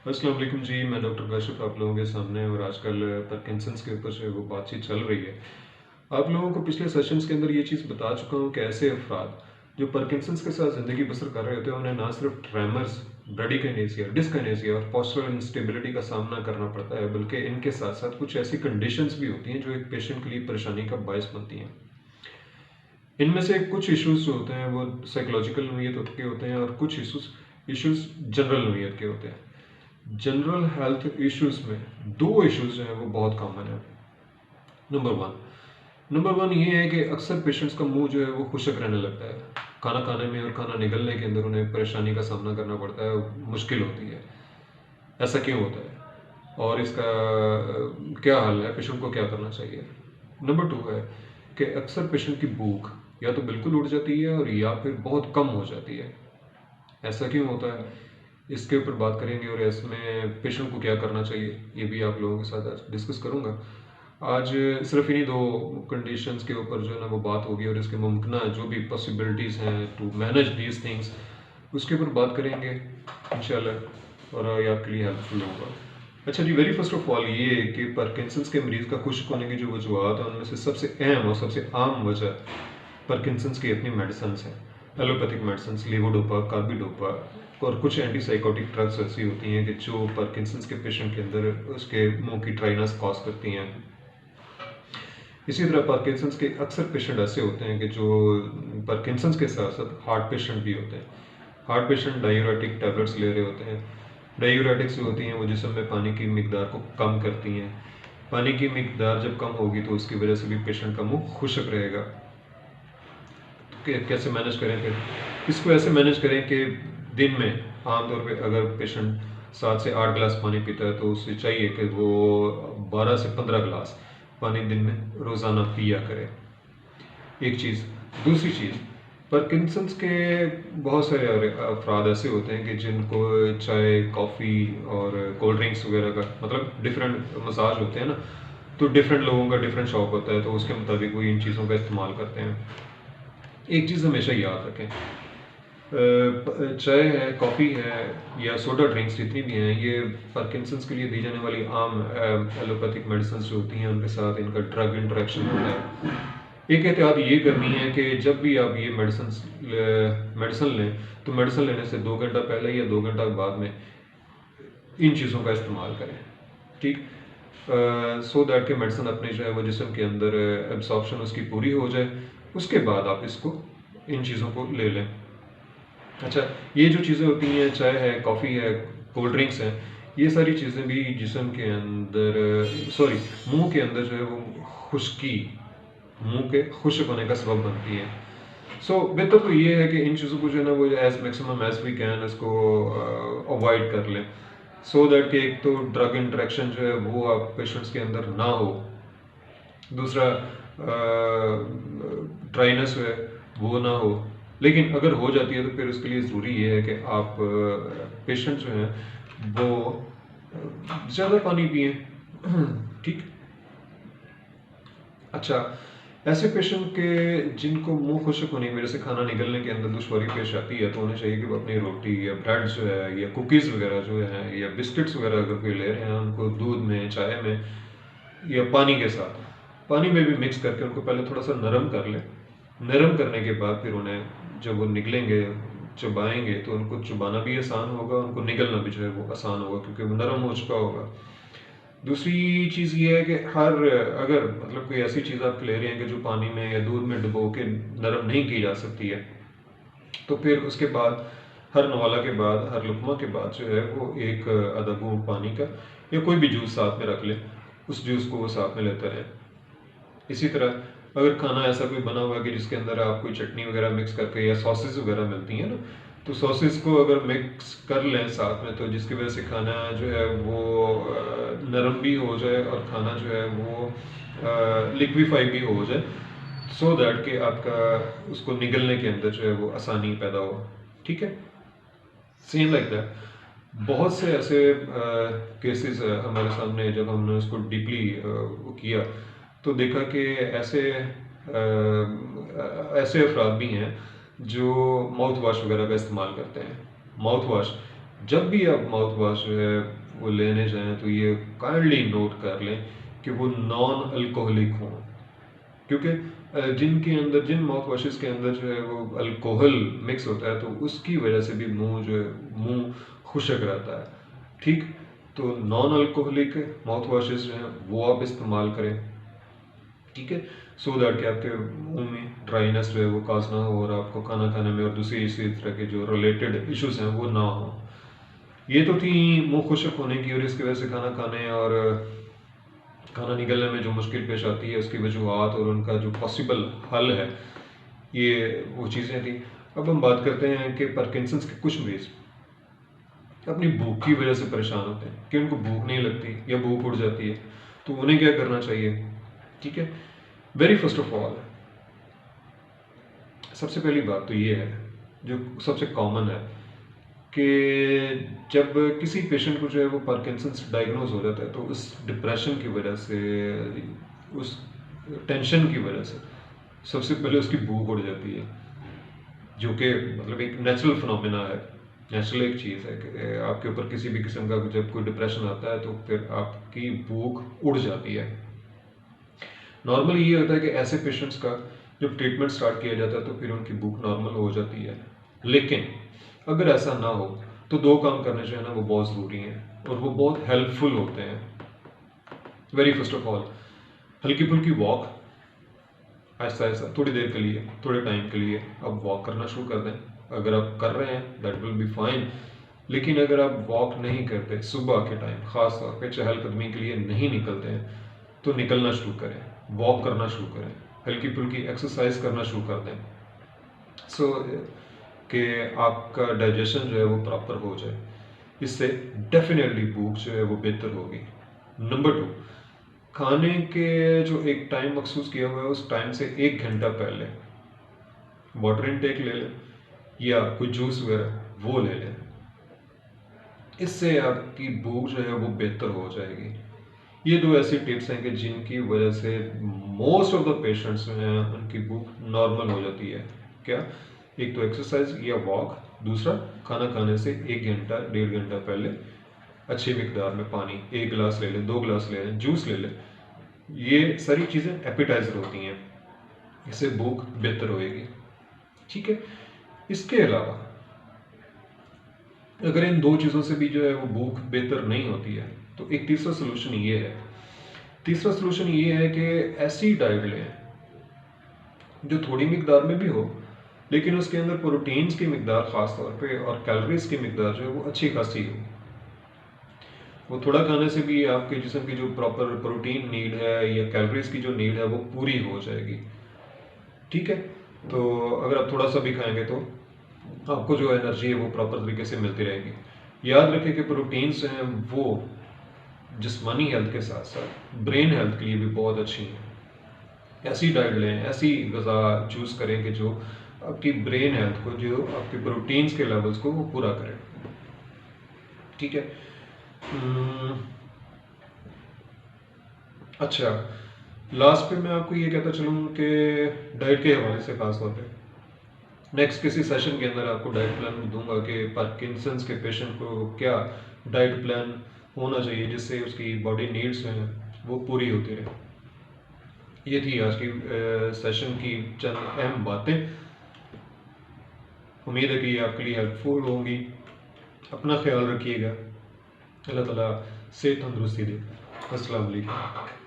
अस्सलाम वालेकुम जी, मैं डॉक्टर काशिफ आप लोगों के सामने। और आजकल पार्किंसंस के ऊपर जो है वो बातचीत चल रही है। आप लोगों को पिछले सेशंस के अंदर ये चीज़ बता चुका हूँ कि ऐसे अफराद जो पार्किंसंस के साथ ज़िंदगी बसर कर रहे होते हैं, उन्हें ना सिर्फ ट्रेमर्स, ब्रेडिकिनेसिया, डिस्किनेसिया और पोस्चरल इंस्टेबिलिटी का सामना करना पड़ता है, बल्कि इनके साथ साथ कुछ ऐसी कंडीशंस भी होती हैं जो एक पेशेंट के लिए परेशानी का बायस बनती हैं। इनमें से कुछ इश्यूज जो होते हैं वो साइकोलॉजिकल नोयत के होते हैं और कुछ इश्यूज जनरल नोयत के होते हैं। जनरल हेल्थ इश्यूज में दो इश्यूज जो हैं वो बहुत कॉमन है। नंबर वन नंबर वन ये है कि अक्सर पेशेंट्स का मुंह जो है वो खुशक रहने लगता है। खाना खाने में और खाना निगलने के अंदर उन्हें परेशानी का सामना करना पड़ता है, मुश्किल होती है। ऐसा क्यों होता है और इसका क्या हल है, पेशेंट को क्या करना चाहिए? नंबर टू है कि अक्सर पेशेंट की भूख या तो बिल्कुल उड़ जाती है और या फिर बहुत कम हो जाती है। ऐसा क्यों होता है, इसके ऊपर बात करेंगे और इसमें पेशेंट को क्या करना चाहिए ये भी आप लोगों के साथ आज डिस्कस करूंगा। आज सिर्फ इन्हीं दो कंडीशंस के ऊपर जो है ना वो बात होगी और इसके मुमकिन जो भी पॉसिबिलिटीज़ हैं टू मैनेज दीज थिंग्स उसके ऊपर बात करेंगे इंशाल्लाह, और ये आपके लिए हेल्पफुल होगा। अच्छा जी, वेरी फर्स्ट ऑफ ऑल ये कि पार्किंसंस के मरीज़ का खुश्क होने की जो वजूहत है उनमें से सबसे अहम और सबसे आम वजह पार्किंसंस की अपनी मेडिसिन है। एलोपैथिक मेडिसिन, लेवोडोपा, कार्बिडोपा और कुछ एंटीसाइकोटिक ड्रग्स ऐसी होती हैं कि जो पार्किंसंस के पेशेंट के अंदर उसके मुंह की ड्राइनेस कॉज करती हैं। इसी तरह पार्किंसंस के अक्सर पेशेंट ऐसे होते हैं कि जो पार्किंसंस के साथ साथ हार्ट पेशेंट भी होते हैं। हार्ट पेशेंट डायूरेटिक टैबलेट्स ले रहे होते हैं। डायूरेटिक्स जो होती हैं वो जिस्म में पानी की मिकदार को कम करती हैं। पानी की मिकदार जब कम होगी तो उसकी वजह से भी पेशेंट का मुंह खुश्क रहेगा। तो कैसे मैनेज करें फिर? इसको ऐसे मैनेज करें कि दिन में आमतौर पे अगर पेशेंट 7 से 8 गिलास पानी पीता है तो उसे चाहिए कि वो 12 से 15 गिलास पानी दिन में रोज़ाना पिया करे। एक चीज़। दूसरी चीज़, पार्किंसंस के बहुत सारे अफराद ऐसे होते हैं कि जिनको चाय, कॉफ़ी और कोल्ड ड्रिंक्स वगैरह का मतलब डिफरेंट मसाज होते हैं ना, तो डिफरेंट लोगों का डिफरेंट शौक होता है, तो उसके मुताबिक वो इन चीज़ों का इस्तेमाल करते हैं। एक चीज़ हमेशा याद रखें, चाय है, कॉफ़ी है या सोडा ड्रिंक्स जितनी भी हैं, ये पार्किंसंस के लिए दी जाने वाली आम एलोपैथिक मेडिसिन जो होती हैं उनके साथ इनका ड्रग इंटरेक्शन होता है। एक एहतियात ये करनी है कि जब भी आप ये मेडिसिन लें तो मेडिसिन लेने से 2 घंटा पहले या 2 घंटा बाद में इन चीज़ों का इस्तेमाल करें। ठीक, सो दैट कि मेडिसिन अपने जो है वो जिस्म के अंदर एब्सॉर्प्शन उसकी पूरी हो जाए, उसके बाद आप इसको इन चीज़ों को ले लें। अच्छा, ये जो चीज़ें होती हैं, चाय है, कॉफ़ी है, कोल्ड ड्रिंक्स हैं, ये सारी चीज़ें भी जिस्म के अंदर सॉरी मुंह के अंदर जो है वो खुश्की, मुंह के खुश्क होने का सबब बनती है। बेहतर तो ये है कि इन चीज़ों को जो है ना वो as maximum as we can इसको अवॉइड कर लें, सो दैट कि एक तो ड्रग इंटरेक्शन जो है वो आप पेशेंट्स के अंदर ना हो। दूसरा, ड्राइनेस है वो ना हो। लेकिन अगर हो जाती है तो फिर उसके लिए ज़रूरी ये है कि आप पेशेंट जो हैं वो ज़्यादा पानी पिए। ठीक। अच्छा, ऐसे पेशेंट के जिनको मुंह खुश्क होने की वजह से खाना निगलने के अंदर दुश्वारी पेश आती है तो उन्हें चाहिए कि वो अपनी रोटी या ब्रेड जो है या कुकीज़ वगैरह जो है या बिस्किट्स वगैरह अगर कोई ले रहे हैं उनको दूध में, चाय में या पानी के साथ, पानी में भी मिक्स करके उनको पहले थोड़ा सा नरम कर लें। नरम करने के बाद फिर उन्हें जब वो निकलेंगे, चबाएंगे तो उनको चबाना भी आसान होगा, उनको निगलना भी जो है वो आसान होगा क्योंकि वो नरम हो चुका होगा। दूसरी चीज़ ये है कि हर अगर मतलब कोई ऐसी चीज़ आप ले रहे हैं कि जो पानी में या दूध में डुबो के नरम नहीं की जा सकती है, तो फिर उसके बाद हर नवाला के बाद, हर लुकमा के बाद जो है वो एक आधा घूंट पानी का या कोई भी जूस साथ में रख लें, उस जूस को वो साथ में लेते रहें। इसी तरह अगर खाना ऐसा कोई बना हुआ है कि जिसके अंदर आप कोई चटनी वगैरह मिक्स करके या सॉसेस वगैरह मिलती हैं ना, तो सॉसेस को अगर मिक्स कर लें साथ में तो जिसकी वजह से खाना जो है वो नरम भी हो जाए और खाना जो है वो लिक्विफाई भी हो जाए, सो दैट कि आपका उसको निगलने के अंदर जो है वो आसानी पैदा हो। ठीक है, सेम लाइक दैट बहुत से ऐसे केसेस हमारे सामने जब हमने उसको डीपली किया तो देखा कि ऐसे अफराद भी हैं जो माउथ वॉश वगैरह का इस्तेमाल करते हैं। माउथ वॉश जब भी आप माउथ वॉश जो है वो लेने जाएं तो ये काइंडली नोट कर लें कि वो नॉन अल्कोहलिक हों, क्योंकि जिन माउथ वॉशेस के अंदर जो है वो अल्कोहल मिक्स होता है तो उसकी वजह से भी मुंह जो है मुंह खुशक रहता है। ठीक, तो नॉन अल्कोहलिक माउथ वॉशेस जो हैं वो आप इस्तेमाल करें, ठीक है, सो दैट कि आपके मुंह में ड्राइनेस जो है वो काज ना हो और आपको खाना खाने में और दूसरी इसी तरह के जो रिलेटेड इश्यूज हैं वो ना हो। ये तो थी मुंह खुशक होने की और इसकी वजह से खाना खाने और खाना निकलने में जो मुश्किल पेश आती है उसकी वजूहत और उनका जो पॉसिबल हल है, ये वो चीज़ें थी। अब हम बात करते हैं कि पार्किंसंस के कुछ मरीज अपनी भूख की वजह से परेशान होते हैं कि उनको भूख नहीं लगती या भूख उड़ जाती है, तो उन्हें क्या करना चाहिए? ठीक है, वेरी फर्स्ट ऑफ ऑल सबसे पहली बात तो ये है जो सबसे कॉमन है कि जब किसी पेशेंट को जो है वो पार्किंसंस डायग्नोज हो जाता है तो उस डिप्रेशन की वजह से, उस टेंशन की वजह से सबसे पहले उसकी भूख उड़ जाती है, जो कि मतलब एक नेचुरल फिनोमेना है, नेचुरल एक चीज़ है कि आपके ऊपर किसी भी किस्म का जब कोई डिप्रेशन आता है तो फिर आपकी भूख उड़ जाती है। नॉर्मली ये होता है कि ऐसे पेशेंट्स का जब ट्रीटमेंट स्टार्ट किया जाता है तो फिर उनकी भूख नॉर्मल हो जाती है, लेकिन अगर ऐसा ना हो तो दो काम करने जो है ना वो बहुत ज़रूरी हैं और वो बहुत हेल्पफुल होते हैं। वेरी फर्स्ट ऑफ ऑल हल्की फुल्की वॉक, ऐसा ऐसा थोड़ी देर के लिए, थोड़े टाइम के लिए आप वॉक करना शुरू कर दें। अगर आप कर रहे हैं दैट विल बी फाइन, लेकिन अगर आप वॉक नहीं करते सुबह के टाइम, ख़ास तौर पे चहलकदमी के लिए नहीं निकलते हैं, तो निकलना शुरू करें, वॉक करना शुरू करें, हल्की फुल्की एक्सरसाइज करना शुरू कर दें, सो कि आपका डाइजेशन जो है वो प्रॉपर हो जाए। इससे डेफिनेटली भूख जो है वो बेहतर होगी। नंबर टू, खाने के जो एक टाइम मखसूस किया हुआ है उस टाइम से 1 घंटा पहले वाटर इनटेक ले लें या कोई जूस वगैरह वो ले लें। इससे आपकी भूख जो है वो बेहतर हो जाएगी। ये दो ऐसी टिप्स हैं कि जिनकी वजह से मोस्ट ऑफ द पेशेंट्स जो हैं उनकी भूख नॉर्मल हो जाती है। क्या? एक तो एक्सरसाइज या वॉक, दूसरा खाना खाने से 1 घंटा 1.5 घंटा पहले अच्छी मिकदार में पानी, 1 गिलास ले लें, 2 गिलास ले लें, जूस ले लें। ये सारी चीज़ें एपिटाइजर होती हैं, इससे भूख बेहतर होएगी। ठीक है, इसके अलावा अगर इन दो चीज़ों से भी जो है वो भूख बेहतर नहीं होती है तो एक तीसरा सोल्यूशन ये है। तीसरा सोल्यूशन ये है कि ऐसी डाइट लें जो थोड़ी मिकदार में भी हो, लेकिन उसके अंदर प्रोटीन्स की मिकदार ख़ास तौर पे और कैलोरीज की मिकदार जो है वो अच्छी खासी हो। वो थोड़ा खाने से भी आपके जिस्म की जो प्रॉपर प्रोटीन नीड है या कैलोरीज की जो नीड है वो पूरी हो जाएगी। ठीक है, तो अगर आप थोड़ा सा भी खाएंगे तो आपको जो एनर्जी है वो प्रॉपर तरीके से मिलती रहेगी। याद रखें कि प्रोटीन्स हैं वो जिस्मानी हेल्थ के साथ साथ ब्रेन हेल्थ के लिए भी बहुत अच्छी हैं। ऐसी डाइट लें, ऐसी ग़िज़ा चूज़ करें कि जो आपकी ब्रेन हेल्थ को, जो आपके प्रोटीन्स के लेवल्स को वो पूरा करें। ठीक है। अच्छा, लास्ट पे मैं आपको ये कहता चलूँ कि डाइट के हवाले से खास तौर पे नेक्स्ट किसी सेशन के अंदर आपको डाइट प्लान दूंगा कि पार्किंसंस के पेशेंट को क्या डाइट प्लान होना चाहिए जिससे उसकी बॉडी नीड्स हैं वो पूरी होती रहे। ये थी आज की सेशन की चंद अहम बातें। उम्मीद है कि ये आपके लिए हेल्पफुल होंगी। अपना ख्याल रखिएगा। अल्लाह ताला सेहत तंदुरुस्ती दे। अस्सलाम वालेकुम।